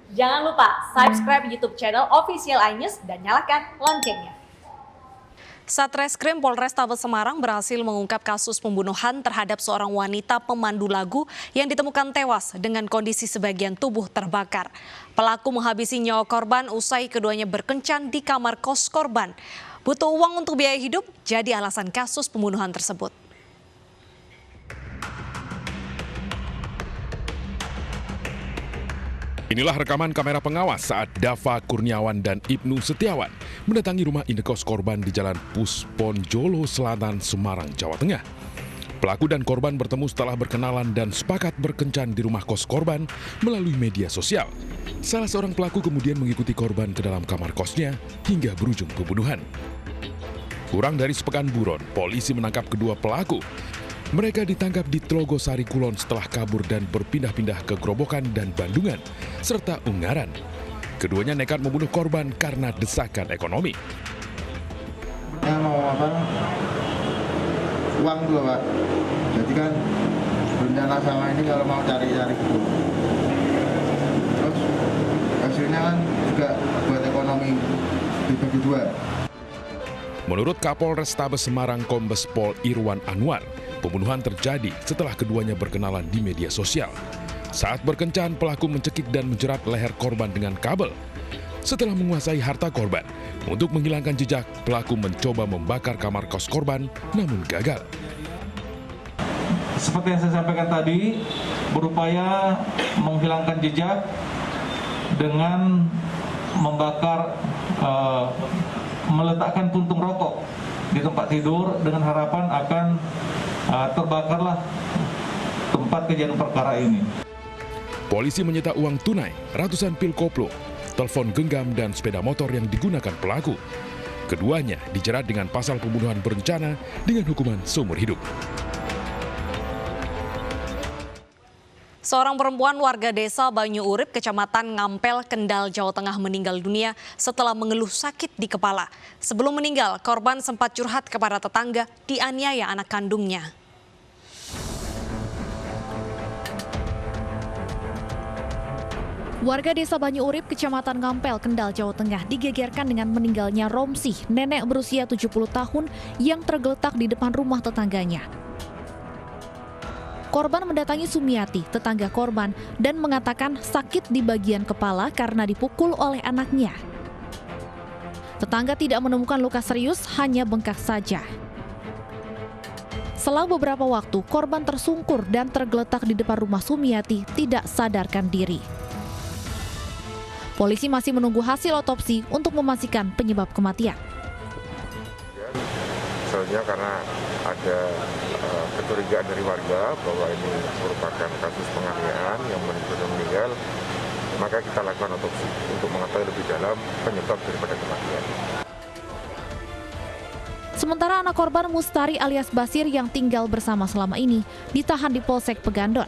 Jangan lupa subscribe YouTube channel Official iNews dan nyalakan loncengnya. Satreskrim Polrestabes Semarang berhasil mengungkap kasus pembunuhan terhadap seorang wanita pemandu lagu yang ditemukan tewas dengan kondisi sebagian tubuh terbakar. Pelaku menghabisi nyawa korban usai keduanya berkencan di kamar kos korban. Butuh uang untuk biaya hidup, jadi alasan kasus pembunuhan tersebut. Inilah rekaman kamera pengawas saat Dava Kurniawan dan Ibnu Setiawan mendatangi rumah indekos korban di Jalan Pusponjolo Selatan, Semarang, Jawa Tengah. Pelaku dan korban bertemu setelah berkenalan dan sepakat berkencan di rumah kos korban melalui media sosial. Salah seorang pelaku kemudian mengikuti korban ke dalam kamar kosnya hingga berujung pembunuhan. Kurang dari sepekan buron, polisi menangkap kedua pelaku. Mereka ditangkap di Tlogosari Kulon setelah kabur dan berpindah-pindah ke Grobogan dan Bandungan, serta Ungaran. Keduanya nekat membunuh korban karena desakan ekonomi. Mau apa? Uang dulu, Pak. Jadi kan berencana sama ini kalau mau cari-cari gitu. Terus hasilnya kan juga buat ekonomi dibagi dua. Menurut Kapolrestabes Semarang Kombes Pol Irwan Anwar, pembunuhan terjadi setelah keduanya berkenalan di media sosial. Saat berkencan, pelaku mencekik dan menjerat leher korban dengan kabel. Setelah menguasai harta korban, untuk menghilangkan jejak, pelaku mencoba membakar kamar kos korban, namun gagal. Seperti yang saya sampaikan tadi, berupaya menghilangkan jejak dengan membakar, meletakkan puntung rokok di tempat tidur dengan harapan akan terbakarlah tempat kejadian perkara ini. Polisi menyita uang tunai, ratusan pil koplo, telepon genggam dan sepeda motor yang digunakan pelaku. Keduanya dijerat dengan pasal pembunuhan berencana dengan hukuman seumur hidup. Seorang perempuan warga desa Banyu Urip, Kecamatan Ngampel, Kendal, Jawa Tengah meninggal dunia setelah mengeluh sakit di kepala. Sebelum meninggal, korban sempat curhat kepada tetangga dianiaya anak kandungnya. Warga desa Banyu Urip, Kecamatan Ngampel, Kendal, Jawa Tengah digegerkan dengan meninggalnya Romsih, nenek berusia 70 tahun yang tergeletak di depan rumah tetangganya. Korban mendatangi Sumiati, tetangga korban, dan mengatakan sakit di bagian kepala karena dipukul oleh anaknya. Tetangga tidak menemukan luka serius, hanya bengkak saja. Selang beberapa waktu, korban tersungkur dan tergeletak di depan rumah Sumiati, tidak sadarkan diri. Polisi masih menunggu hasil otopsi untuk memastikan penyebab kematian. Misalnya karena ada kecurigaan dari warga bahwa ini merupakan kasus penganiayaan yang meninggal, maka kita lakukan otopsi untuk mengetahui lebih dalam penyebab daripada kematian. Sementara anak korban Mustari alias Basir yang tinggal bersama selama ini ditahan di Polsek Pegandon.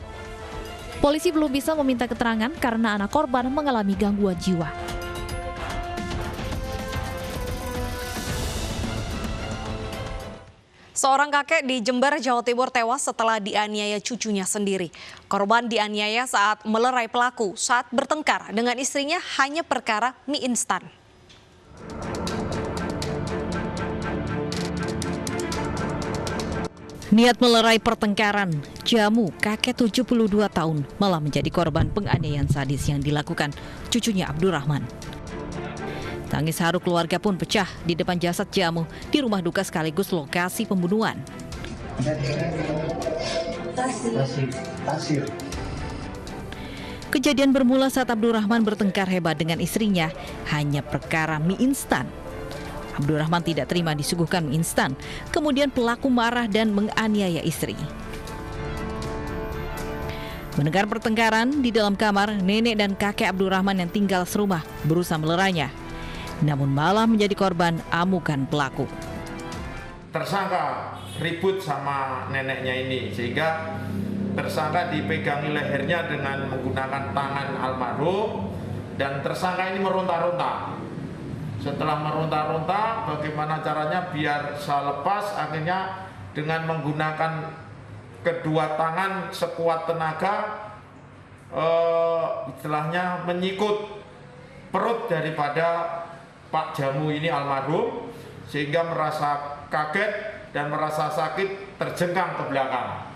Polisi belum bisa meminta keterangan karena anak korban mengalami gangguan jiwa. Seorang kakek di Jember, Jawa Timur tewas setelah dianiaya cucunya sendiri. Korban dianiaya saat melerai pelaku saat bertengkar dengan istrinya hanya perkara mie instan. Niat melerai pertengkaran, Jamu, kakek 72 tahun, malah menjadi korban penganiayaan sadis yang dilakukan cucunya Abdurrahman. Tangis haru keluarga pun pecah di depan jasad Jamu di rumah duka sekaligus lokasi pembunuhan. Kejadian bermula saat Abdurrahman bertengkar hebat dengan istrinya hanya perkara mie instan. Abdurrahman tidak terima disuguhkan mie instan, kemudian pelaku marah dan menganiaya istri. Mendengar pertengkaran di dalam kamar, nenek dan kakek Abdurrahman yang tinggal serumah berusaha melerainya. Namun malah menjadi korban amukan pelaku. Tersangka ribut sama neneknya ini sehingga tersangka dipegangi lehernya dengan menggunakan tangan almarhum dan tersangka ini meronta-ronta. Setelah meronta-ronta, bagaimana caranya biar saya lepas, akhirnya dengan menggunakan kedua tangan sekuat tenaga istilahnya menyikut perut daripada Pak Jamu ini almarhum, sehingga merasa kaget dan merasa sakit, terjengkang ke belakang.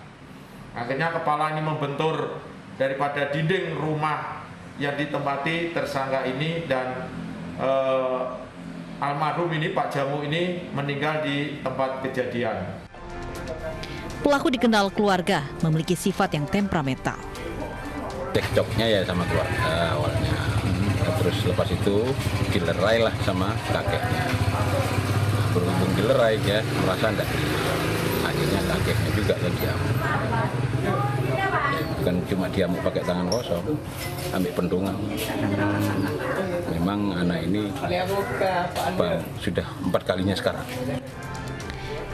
Akhirnya kepala ini membentur daripada dinding rumah yang ditempati tersangka ini, dan almarhum ini, Pak Jamu ini, meninggal di tempat kejadian. Pelaku dikenal keluarga memiliki sifat yang temperamental. Cekcoknya ya sama keluarga awalnya. Terus lepas itu dilerai lah sama kakeknya. Berhubung dilerai ya merasa enggak. Akhirnya kakeknya juga yang diamuk. Bukan cuma diamuk pakai tangan kosong, ambil pendungan. Memang anak ini sudah 4 kalinya sekarang.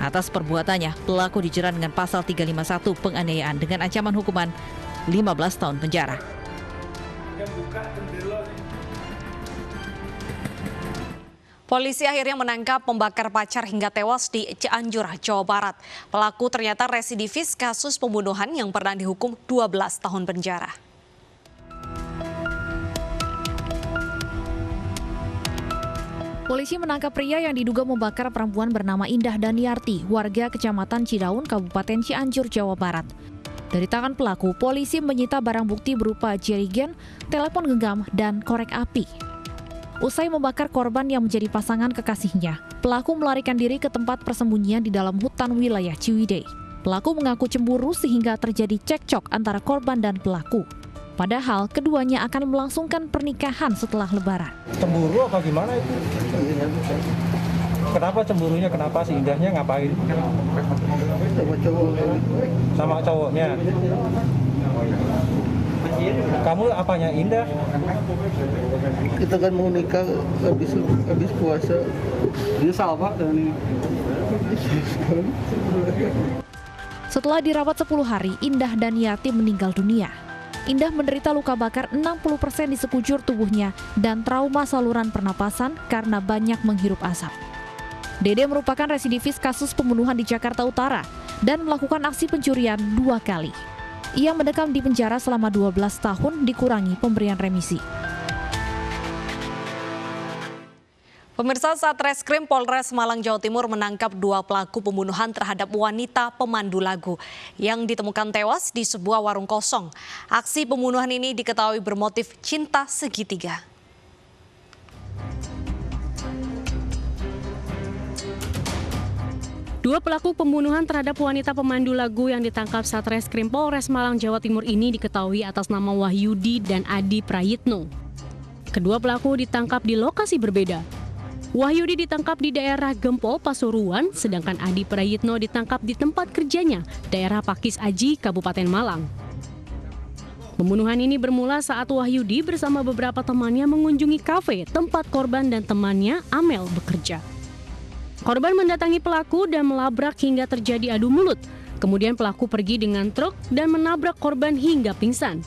Atas perbuatannya, pelaku dijerat dengan pasal 351 penganiayaan dengan ancaman hukuman 15 tahun penjara. Polisi akhirnya menangkap pembakar pacar hingga tewas di Cianjur, Jawa Barat. Pelaku ternyata residivis kasus pembunuhan yang pernah dihukum 12 tahun penjara. Polisi menangkap pria yang diduga membakar perempuan bernama Indah Daniarti, warga Kecamatan Cidaun, Kabupaten Cianjur, Jawa Barat. Dari tangan pelaku, polisi menyita barang bukti berupa jerigen, telepon genggam, dan korek api. Usai membakar korban yang menjadi pasangan kekasihnya, pelaku melarikan diri ke tempat persembunyian di dalam hutan wilayah Ciwidey. Pelaku mengaku cemburu sehingga terjadi cekcok antara korban dan pelaku. Padahal keduanya akan melangsungkan pernikahan setelah Lebaran. Cemburu apa gimana itu? Kenapa cemburunya? Kenapa si Indahnya ngapain? Sama cowoknya. Kamu apanya Indah? Kita kan mau nikah habis puasa. Nyesal Pak dan ini. Setelah dirawat 10 hari, Indah Daniarti meninggal dunia. Indah menderita luka bakar 60% di sekujur tubuhnya dan trauma saluran pernapasan karena banyak menghirup asap. Dede merupakan residivis kasus pembunuhan di Jakarta Utara dan melakukan aksi pencurian 2 kali. Ia mendekam di penjara selama 12 tahun dikurangi pemberian remisi. Pemirsa, Satreskrim Polres Malang, Jawa Timur menangkap 2 pelaku pembunuhan terhadap wanita pemandu lagu yang ditemukan tewas di sebuah warung kosong. Aksi pembunuhan ini diketahui bermotif cinta segitiga. Dua pelaku pembunuhan terhadap wanita pemandu lagu yang ditangkap Satreskrim Polres Malang, Jawa Timur ini diketahui atas nama Wahyudi dan Adi Prayitno. Kedua pelaku ditangkap di lokasi berbeda. Wahyudi ditangkap di daerah Gempol, Pasuruan, sedangkan Adi Prayitno ditangkap di tempat kerjanya, daerah Pakis Aji, Kabupaten Malang. Pembunuhan ini bermula saat Wahyudi bersama beberapa temannya mengunjungi kafe tempat korban dan temannya Amel bekerja. Korban mendatangi pelaku dan melabrak hingga terjadi adu mulut. Kemudian pelaku pergi dengan truk dan menabrak korban hingga pingsan.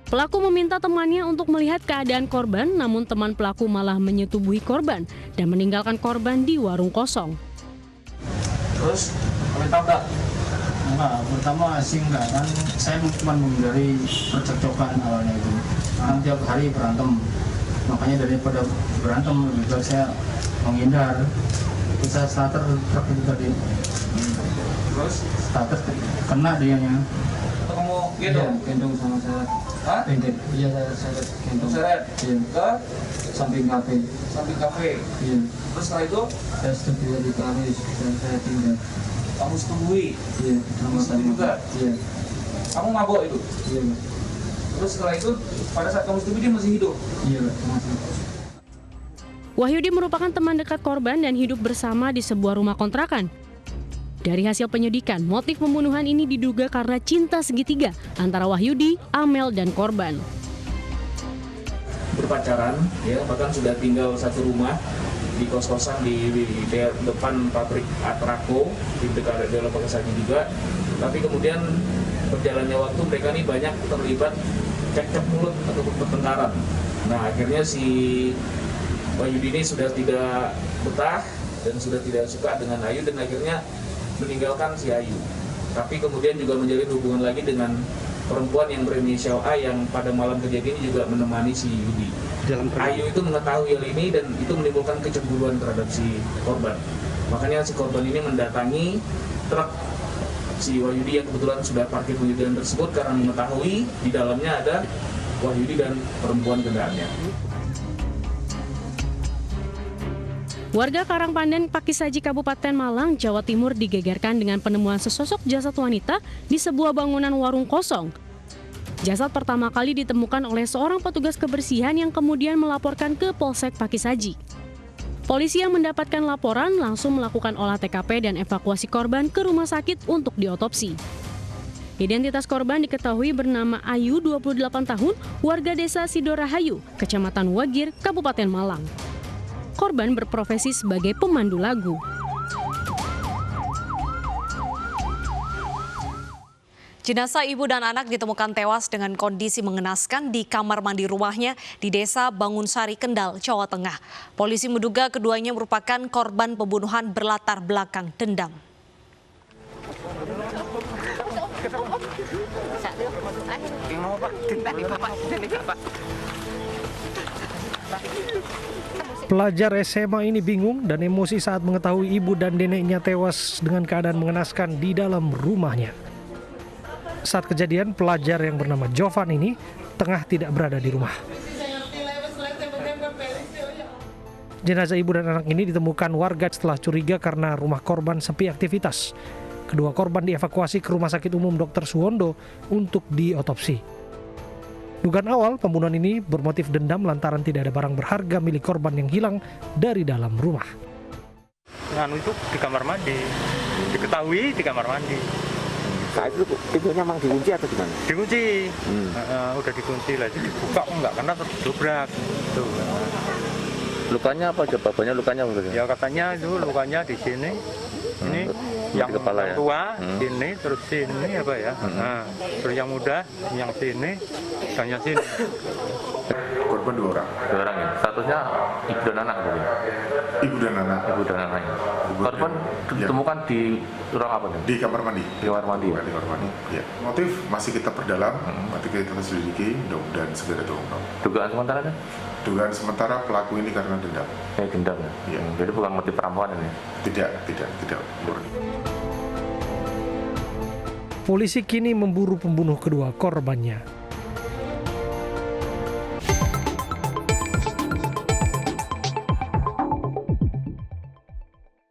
Pelaku meminta temannya untuk melihat keadaan korban, namun teman pelaku malah menyetubuhi korban dan meninggalkan korban di warung kosong. Terus, kalau tabrak? Enggak, pertama sih enggak, kan saya cuma menghindari percekcokan awalnya itu. Karena tiap hari berantem, makanya daripada berantem lebih baik saya menghindar. Bisa starter truk itu tadi. Terus? Starter kena dianya. Atau kamu gendong? Iya, gendong sama saya. Hah? Iya, saya gendong. Seret? Iya. Ke? Samping kafe. Samping kafe? Iya. Terus setelah itu? Saya setuju di kafe dan saya tinggal. Kamu setubui? Iya. Kamu setubui juga? Iya. Kamu mabok itu? Iya. Terus setelah itu, pada saat kamu setubui dia masih hidup? Iya, masih. Wahyudi merupakan teman dekat korban dan hidup bersama di sebuah rumah kontrakan. Dari hasil penyidikan, motif pembunuhan ini diduga karena cinta segitiga antara Wahyudi, Amel, dan korban. Berpacaran, ya, bahkan sudah tinggal satu rumah di kos-kosan di depan pabrik Atrako, di dekat dalam Pakisani juga. Tapi kemudian berjalannya waktu mereka ini banyak terlibat cekcok mulut ataupun pertengkaran. Nah, akhirnya si Wahyudi ini sudah tidak betah dan sudah tidak suka dengan Ayu dan akhirnya meninggalkan si Ayu. Tapi kemudian juga menjalin hubungan lagi dengan perempuan yang berinisial A yang pada malam kejadian ini juga menemani si Yudi. Ayu itu mengetahui hal ini dan itu menimbulkan kecemburuan terhadap si korban. Makanya si korban ini mendatangi truk si Wahyudi yang kebetulan sudah parkir di jalan tersebut karena mengetahui di dalamnya ada Wahyudi dan perempuan kendaraannya. Warga Karangpandan, Pakisaji, Kabupaten Malang, Jawa Timur digegerkan dengan penemuan sesosok jasad wanita di sebuah bangunan warung kosong. Jasad pertama kali ditemukan oleh seorang petugas kebersihan yang kemudian melaporkan ke Polsek Pakisaji. Polisi yang mendapatkan laporan langsung melakukan olah TKP dan evakuasi korban ke rumah sakit untuk diotopsi. Identitas korban diketahui bernama Ayu, 28 tahun, warga desa Sidorahayu, Kecamatan Wagir, Kabupaten Malang. Korban berprofesi sebagai pemandu lagu. Jenazah ibu dan anak ditemukan tewas dengan kondisi mengenaskan di kamar mandi rumahnya di Desa Bangunsari, Kendal, Jawa Tengah. Polisi menduga keduanya merupakan korban pembunuhan berlatar belakang dendam. Pelajar SMA ini bingung dan emosi saat mengetahui ibu dan neneknya tewas dengan keadaan mengenaskan di dalam rumahnya. Saat kejadian, pelajar yang bernama Jovan ini tengah tidak berada di rumah. Jenazah ibu dan anak ini ditemukan warga setelah curiga karena rumah korban sepi aktivitas. Kedua korban dievakuasi ke Rumah Sakit Umum Dr. Suwondo untuk diotopsi. Dugaan awal pembunuhan ini bermotif dendam lantaran tidak ada barang berharga milik korban yang hilang dari dalam rumah. Nganu itu di kamar mandi, diketahui di kamar mandi. Saat itu pintunya memang dikunci atau gimana? Dikunci, udah dikunci lah, jadi dibuka enggak karena terdobrak. Tuh. Lukanya apa? Jawabannya lukanya apa? Ya katanya itu lukanya di sini. Ini yang kepala, ya? tua, sini, terus sini apa ya? Terus yang muda, yang sini, dan yang sini. Korban 2 orang. 2 orang ya. Statusnya ibu dan anak gitu. Ibu dan anak. Ibu dan anak. Korban ditemukan di ruang apa nih? Di kamar mandi. Di kamar mandi. Di kamar mandi. Ya. Motif masih kita perdalam, nanti kita selidiki dan segera terungkap. Dugaan sementara kan? Dugaan sementara pelaku ini karena dendam. Dendam ya? Ya. Jadi bukan motif perampokan ini? Tidak murni. Polisi kini memburu pembunuh kedua korbannya.